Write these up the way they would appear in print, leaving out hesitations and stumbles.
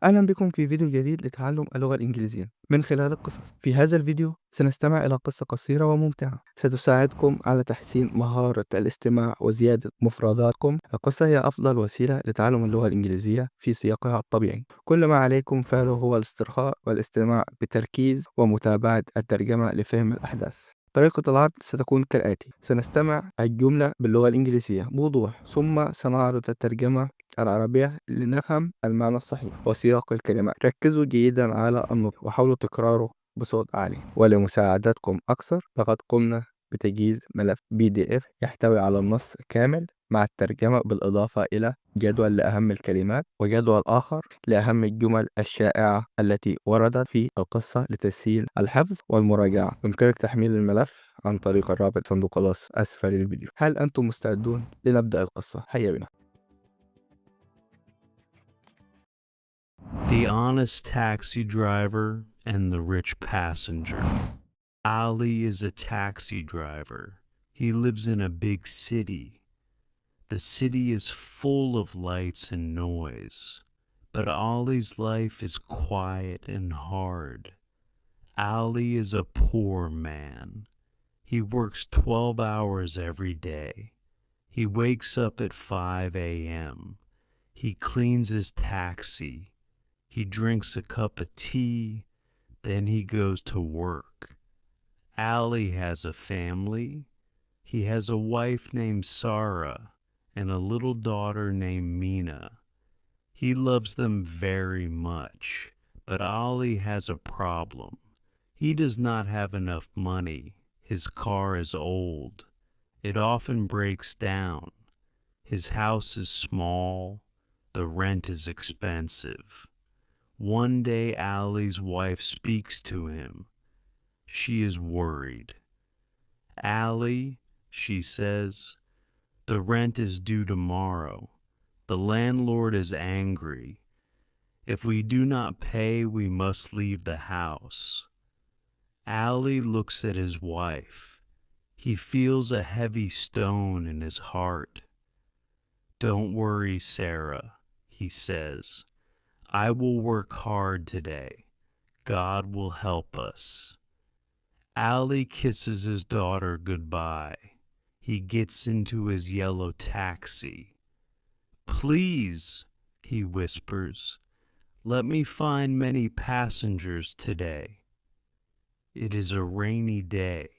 أهلا بكم في فيديو جديد لتعلم اللغة الإنجليزية من خلال القصص. في هذا الفيديو سنستمع إلى قصة قصيرة وممتعة ستساعدكم على تحسين مهارة الاستماع وزيادة مفرداتكم. القصة هي أفضل وسيلة لتعلم اللغة الإنجليزية في سياقها الطبيعي. كل ما عليكم فعله هو الاسترخاء والاستماع بتركيز ومتابعة الترجمة لفهم الأحداث. طريقة العرض ستكون كالآتي: سنستمع الجملة باللغة الإنجليزية بوضوح، ثم سنعرض الترجمة العربية لنفهم المعنى الصحيح وسياق الكلمات. ركزوا جيدا على النطق وحاولوا تكراره بصوت عالي. ولمساعدتكم أكثر فقد قمنا بتجهيز ملف PDF يحتوي على النص كامل مع الترجمة، بالإضافة إلى جدول لأهم الكلمات وجدول آخر لأهم الجمل الشائعة التي وردت في القصة لتسهيل الحفظ والمراجعة. يمكنك تحميل الملف عن طريق الرابط صندوق الوصف أسفل الفيديو. هل أنتم مستعدون لنبدأ القصة؟ هيا بنا. The honest taxi driver and the rich passenger. Ali is a taxi driver. He lives in a big city. The city is full of lights and noise, but Ali's life is quiet and hard. Ali is a poor man. He works 12 hours every day. He wakes up at 5 a.m. He cleans his taxi. He drinks a cup of tea, then he goes to work. Ali has a family. He has a wife named Sarah and a little daughter named Mina. He loves them very much, but Ali has a problem. He does not have enough money. His car is old. It often breaks down. His house is small. The rent is expensive. One day Ali's wife speaks to him. She is worried. Ali, she says, the rent is due tomorrow. The landlord is angry. If we do not pay, we must leave the house. Ali looks at his wife. He feels a heavy stone in his heart. Don't worry, Sarah, he says. I will work hard today. God will help us. Ali kisses his daughter goodbye. He gets into his yellow taxi. Please, he whispers, let me find many passengers today. It is a rainy day.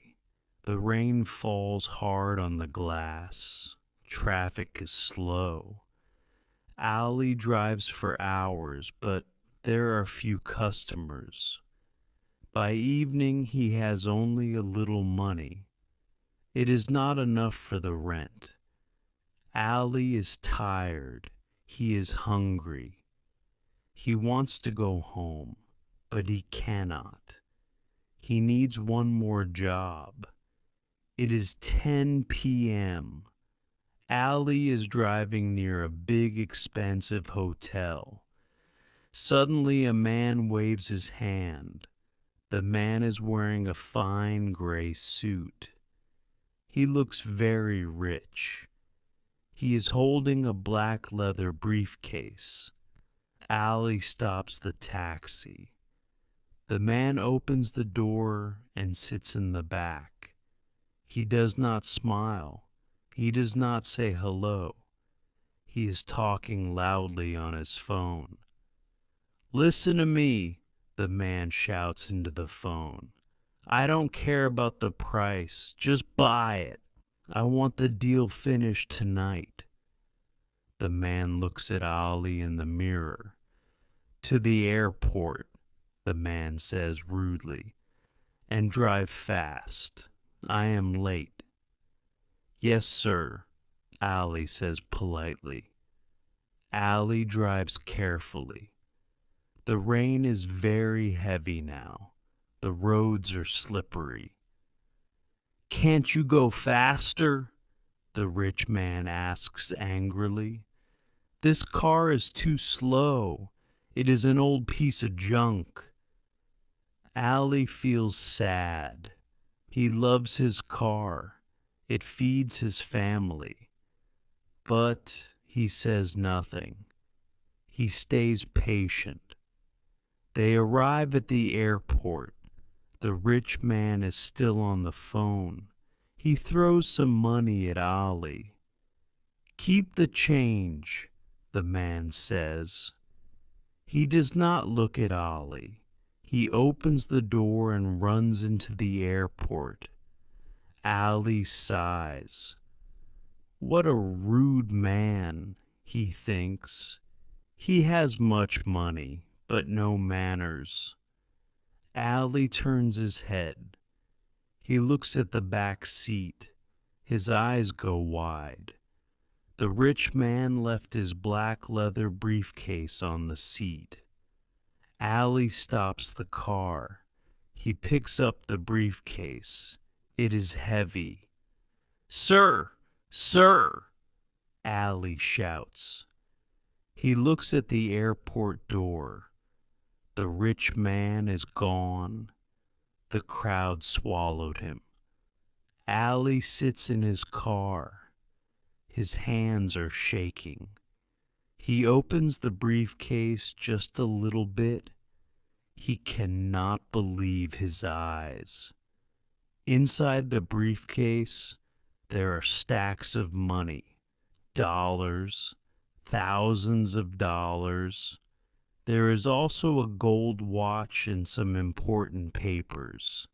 The rain falls hard on the glass. Traffic is slow. Ali drives for hours, but there are few customers. By evening, he has only a little money. It is not enough for the rent. Ali is tired. He is hungry. He wants to go home, but he cannot. He needs one more job. It is 10 p.m. Ali is driving near a big, expensive hotel. Suddenly, a man waves his hand. The man is wearing a fine gray suit. He looks very rich. He is holding a black leather briefcase. Ali stops the taxi. The man opens the door and sits in the back. He does not smile. He does not say hello. He is talking loudly on his phone. Listen to me, the man shouts into the phone. I don't care about the price. Just buy it. I want the deal finished tonight. The man looks at Ali in the mirror. To the airport, the man says rudely, and drive fast. I am late. Yes, sir, Ali says politely. Ali drives carefully. The rain is very heavy now. The roads are slippery. Can't you go faster? The rich man asks angrily. This car is too slow. It is an old piece of junk. Ali feels sad. He loves his car. It feeds his family. But he says nothing. He stays patient. They arrive at the airport. The rich man is still on the phone. He throws some money at Ali. "Keep the change," the man says. He does not look at Ali. He opens the door and runs into the airport. Ali sighs. What a rude man, he thinks. He has much money, but no manners. Ali turns his head. He looks at the back seat. His eyes go wide. The rich man left his black leather briefcase on the seat. Ali stops the car. He picks up the briefcase. It is heavy. "Sir! Sir!" Ali shouts. He looks at the airport door. The rich man is gone. The crowd swallowed him. Ali sits in his car. His hands are shaking. He opens the briefcase just a little bit. He cannot believe his eyes. Inside the briefcase, there are stacks of money, dollars, thousands of dollars. There is also a gold watch and some important papers.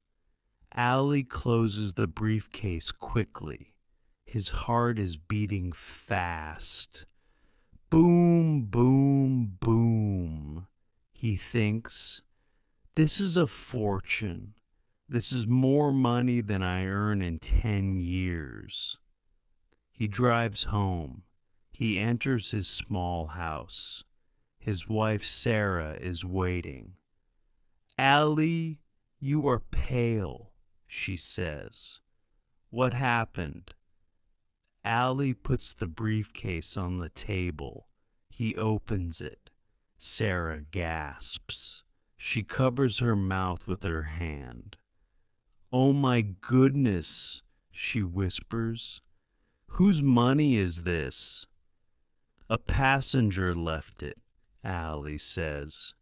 Ali closes the briefcase quickly. His heart is beating fast. Boom, boom, boom. He thinks, this is a fortune. This is more money than I earn in 10 years. He drives home. He enters his small house. His wife Sarah is waiting. Ali, you are pale, she says. What happened? Ali puts the briefcase on the table. He opens it. Sarah gasps. She covers her mouth with her hand. "Oh my goodness," she whispers. "Whose money is this?" "A passenger left it," Ali says.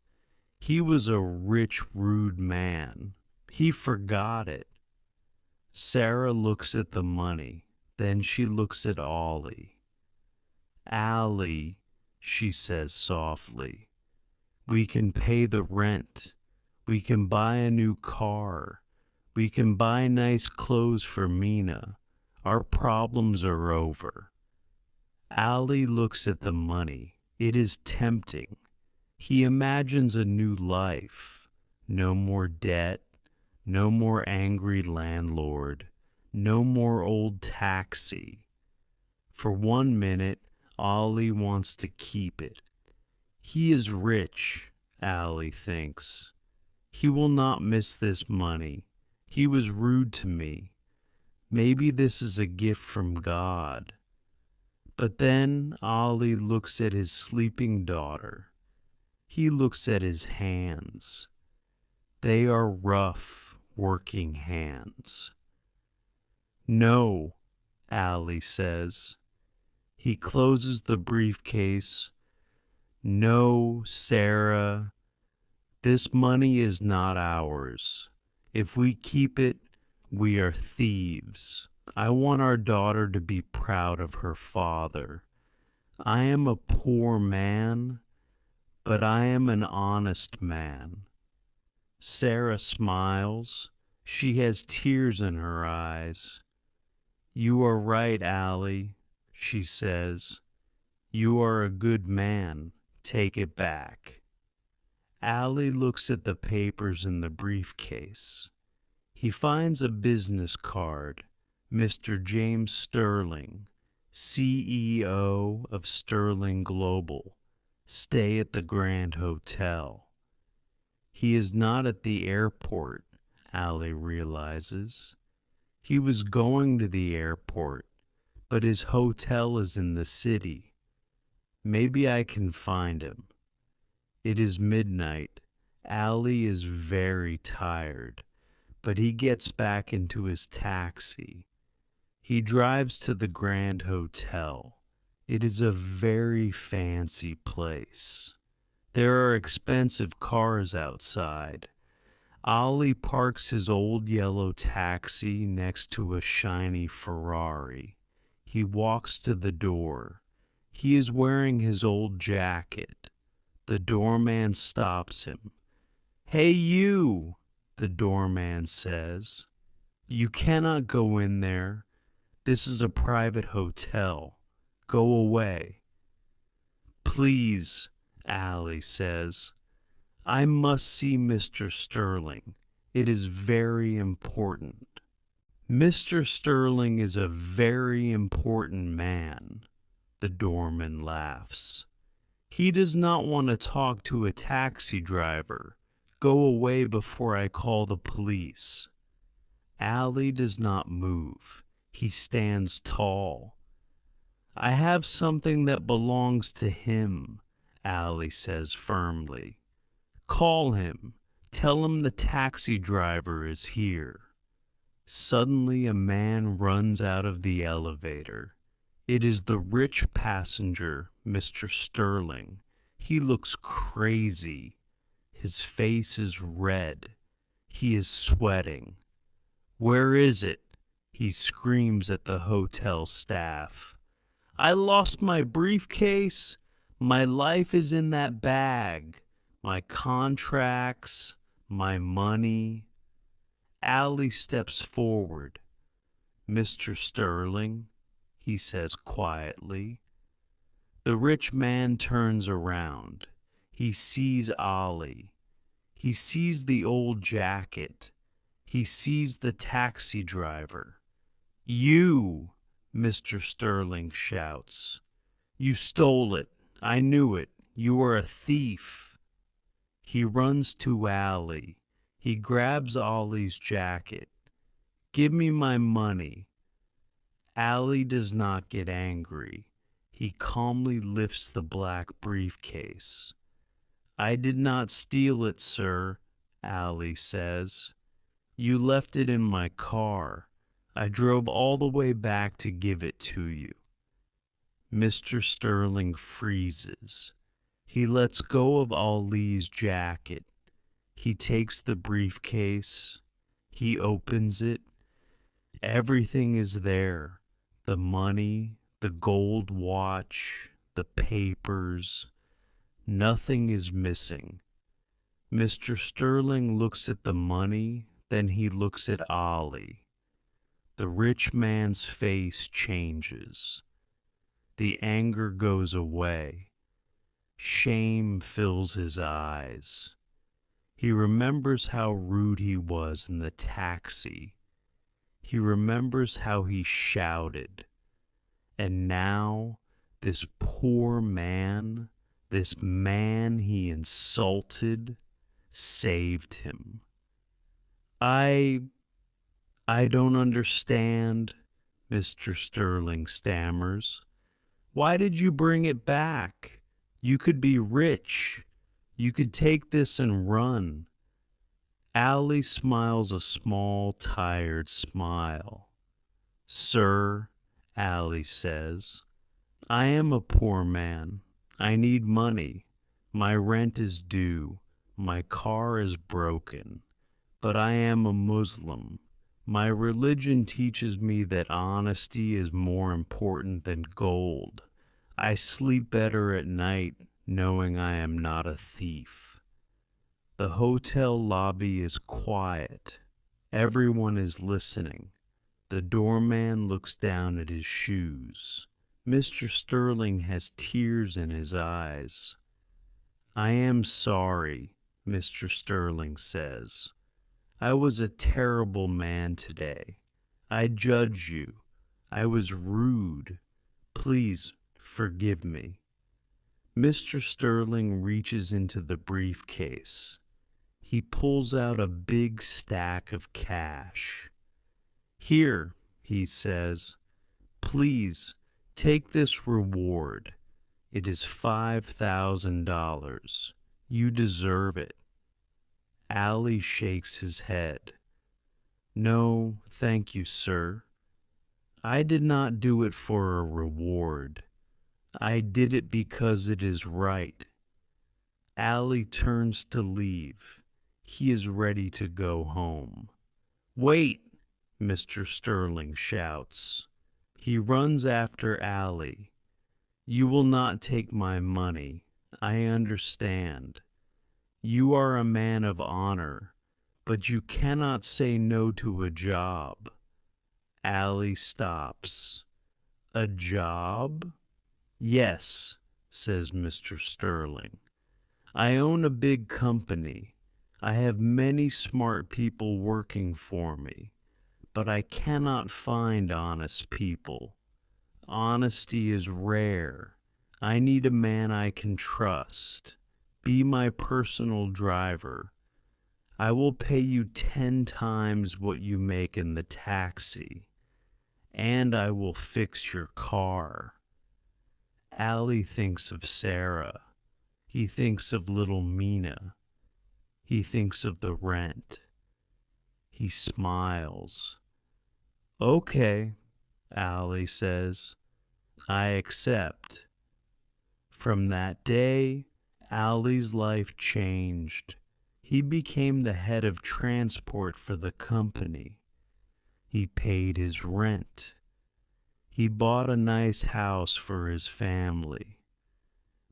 "He was a rich, rude man. He forgot it." Sarah looks at the money. Then she looks at Ali. "Ali," she says softly, "we can pay the rent. We can buy a new car. We can buy nice clothes for Mina. Our problems are over." Ali looks at the money. It is tempting. He imagines a new life. No more debt. No more angry landlord. No more old taxi. For 1 minute, Ali wants to keep it. He is rich, Ali thinks. He will not miss this money. He was rude to me. Maybe this is a gift from God. But then Ali looks at his sleeping daughter. He looks at his hands. They are rough, working hands. "No," Ali says. He closes the briefcase. "No, Sarah. This money is not ours. If we keep it, we are thieves. I want our daughter to be proud of her father. I am a poor man, but I am an honest man." Sarah smiles. She has tears in her eyes. "You are right, Ali," she says. "You are a good man. Take it back." Ali looks at the papers in the briefcase. He finds a business card. Mr. James Sterling, CEO of Sterling Global. Stay at the Grand Hotel. He is not at the airport, Ali realizes. He was going to the airport, but his hotel is in the city. Maybe I can find him. It is midnight. Ali is very tired, but he gets back into his taxi. He drives to the Grand Hotel. It is a very fancy place. There are expensive cars outside. Ali parks his old yellow taxi next to a shiny Ferrari. He walks to the door. He is wearing his old jacket. The doorman stops him. "Hey, you," the doorman says. "You cannot go in there. This is a private hotel. Go away." "Please," Ali says. "I must see Mr. Sterling. It is very important." "Mr. Sterling is a very important man," the doorman laughs. "He does not want to talk to a taxi driver. Go away before I call the police." Ali does not move. He stands tall. "I have something that belongs to him," Ali says firmly. "Call him. Tell him the taxi driver is here." Suddenly a man runs out of the elevator. It is the rich passenger, Mr. Sterling. He looks crazy. His face is red. He is sweating. "Where is it?" he screams at the hotel staff. "I lost my briefcase. My life is in that bag. My contracts, my money." Ali steps forward. "Mr. Sterling," he says quietly. The rich man turns around. He sees Ali. He sees the old jacket. He sees the taxi driver. "You," Mr. Sterling shouts. "You stole it. I knew it. You are a thief." He runs to Ali. He grabs Ali's jacket. "Give me my money." Ali does not get angry. He calmly lifts the black briefcase. "I did not steal it, sir," Ali says. "You left it in my car. I drove all the way back to give it to you." Mr. Sterling freezes. He lets go of Ali's jacket. He takes the briefcase. He opens it. Everything is there. The money, the gold watch, the papers. Nothing is missing. Mr. Sterling looks at the money, then he looks at Ali. The rich man's face changes. The anger goes away. Shame fills his eyes. He remembers how rude he was in the taxi. He remembers how he shouted. And now, this poor man, this man he insulted, saved him. I don't understand," Mr. Sterling stammers. "Why did you bring it back? You could be rich. You could take this and run." Ali smiles a small, tired smile. "Sir," Ali says, "I am a poor man. I need money. My rent is due. My car is broken. But I am a Muslim. My religion teaches me that honesty is more important than gold. I sleep better at night knowing I am not a thief." The hotel lobby is quiet. Everyone is listening. The doorman looks down at his shoes. Mr. Sterling has tears in his eyes. "I am sorry," Mr. Sterling says. "I was a terrible man today. I judged you. I was rude. Please forgive me." Mr. Sterling reaches into the briefcase. He pulls out a big stack of cash. "Here," he says, "please take this reward. It is $5,000. You deserve it." Ali shakes his head. "No, thank you, sir. I did not do it for a reward. I did it because it is right. Ali turns to leave. He is ready to go home. "Wait!" Mr. Sterling shouts. He runs after Ali. "You will not take my money. I understand. You are a man of honor, but you cannot say no to a job." Ali stops. "A job?" "Yes," says Mr. Sterling. "I own a big company. I have many smart people working for me, but I cannot find honest people. Honesty is rare. I need a man I can trust. Be my personal driver. I will pay you 10 times what you make in the taxi, and I will fix your car." Ali thinks of Sarah. He thinks of little Mina. He thinks of the rent. He smiles. "Okay," Ali says. "I accept." From that day, Ali's life changed. He became the head of transport for the company. He paid his rent. He bought a nice house for his family.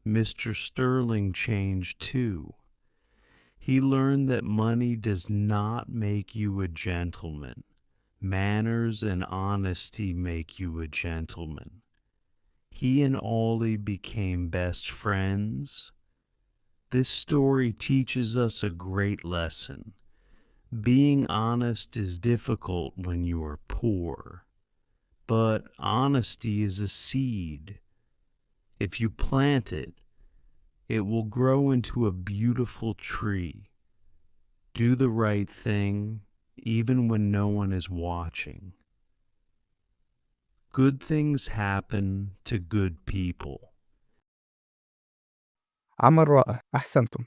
Mr. Sterling changed too. He learned that money does not make you a gentleman. Manners and honesty make you a gentleman. He and Ollie became best friends. This story teaches us a great lesson. Being honest is difficult when you are poor, but honesty is a seed. If you plant it, it will grow into a beautiful tree. Do the right thing, even when no one is watching. Good things happen to good people. عمل رائع، أحسنتم.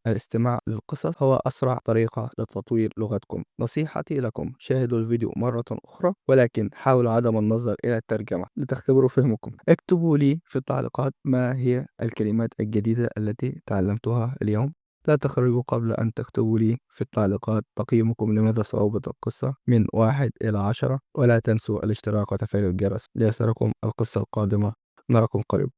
الاستماع للقصص هو أسرع طريقة لتطوير لغتكم. نصيحتي لكم: شاهدوا الفيديو مرة أخرى، ولكن حاولوا عدم النظر إلى الترجمة لتختبروا فهمكم. اكتبوا لي في التعليقات ما هي الكلمات الجديدة التي تعلمتها اليوم. لا تخرجوا قبل أن تكتبوا لي في التعليقات تقييمكم لمدى صعوبة القصة من 1 إلى 10، ولا تنسوا الاشتراك وتفعيل الجرس ليصلكم القصة القادمة. نراكم قريب.